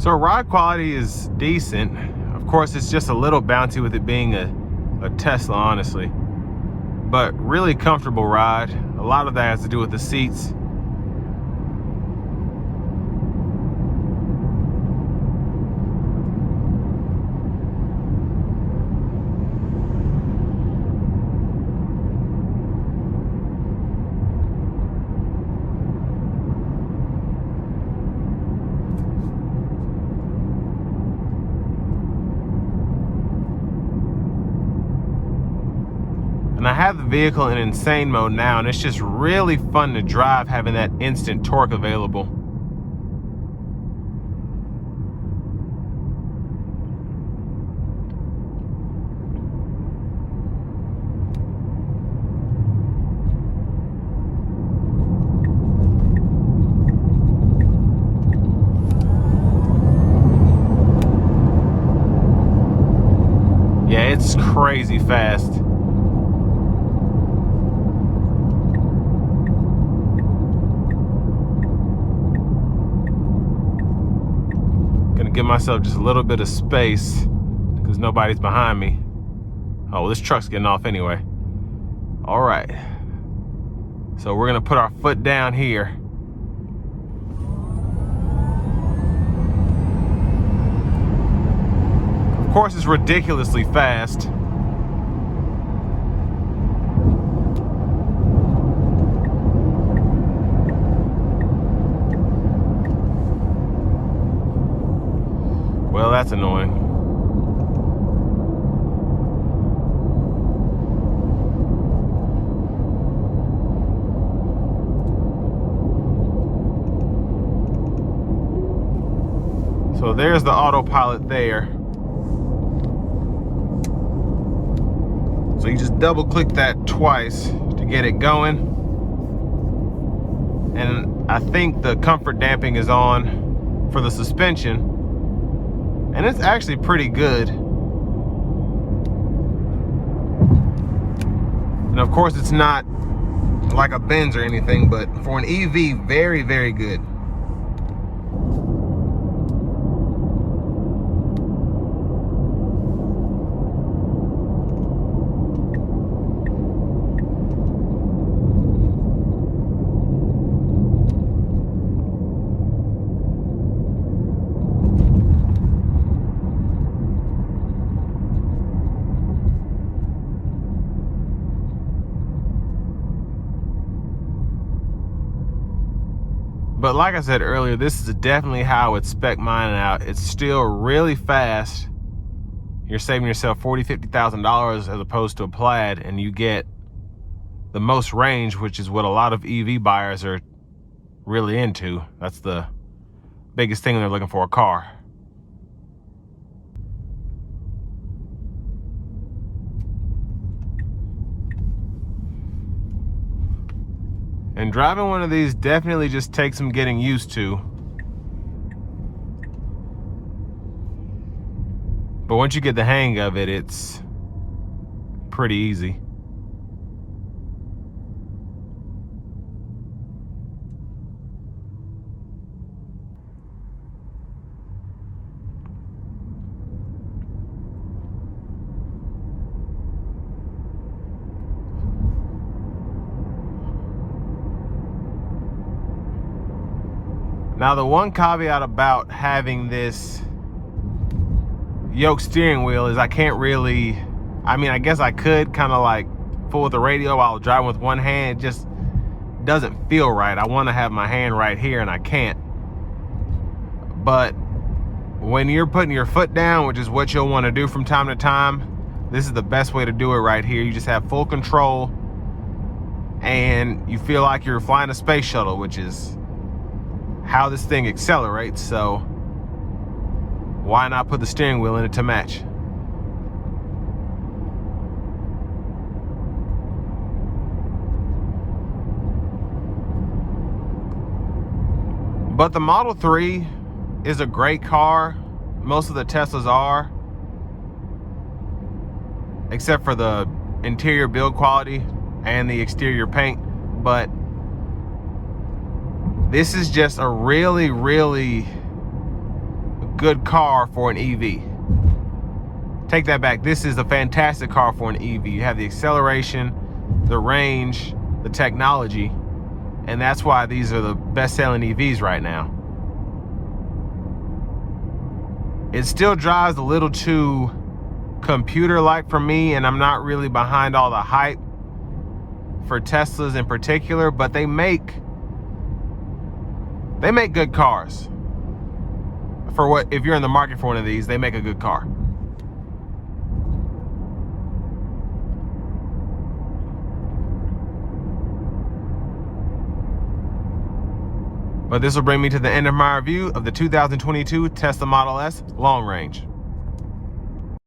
So ride quality is decent. Of course, it's just a little bouncy with it being a Tesla, honestly. But really comfortable ride. A lot of that has to do with the seats. And I have the vehicle in insane mode now, and it's just really fun to drive having that instant torque available. Yeah, it's crazy fast. Give myself just a little bit of space because nobody's behind me. Oh, well, this truck's getting off anyway. All right. So we're gonna put our foot down here. Of course, it's ridiculously fast. Well, that's annoying. So there's the autopilot there. So you just double click that twice to get it going. And I think the comfort damping is on for the suspension. And it's actually pretty good. And of course, it's not like a Benz or anything, but for an EV, very, very good. But like I said earlier, this is definitely how I would spec mine out. It's still really fast. You're saving yourself $40,000, $50,000 as opposed to a Plaid, and you get the most range, which is what a lot of EV buyers are really into. That's the biggest thing when they're looking for a car. And driving one of these definitely just takes some getting used to. But once you get the hang of it, it's pretty easy. Now, the one caveat about having this yoke steering wheel is I can't really, I mean, I guess I could kind of like fool with the radio while driving with one hand. It just doesn't feel right. I want to have my hand right here and I can't. But when you're putting your foot down, which is what you'll want to do from time to time, this is the best way to do it right here. You just have full control and you feel like you're flying a space shuttle, which is how this thing accelerates. So why not put the steering wheel in it to match? But the Model 3 is a great car. Most of the Teslas are, except for the interior build quality and the exterior paint. But this is just a really, really good car for an EV. Take that back. This is a fantastic car for an EV. You have the acceleration, the range, the technology, and that's why these are the best-selling EVs right now. It still drives a little too computer-like for me, and I'm not really behind all the hype for Teslas in particular, but they make good cars. For what, if you're in the market for one of these, they make a good car. But this will bring me to the end of my review of the 2022 Tesla Model S long range.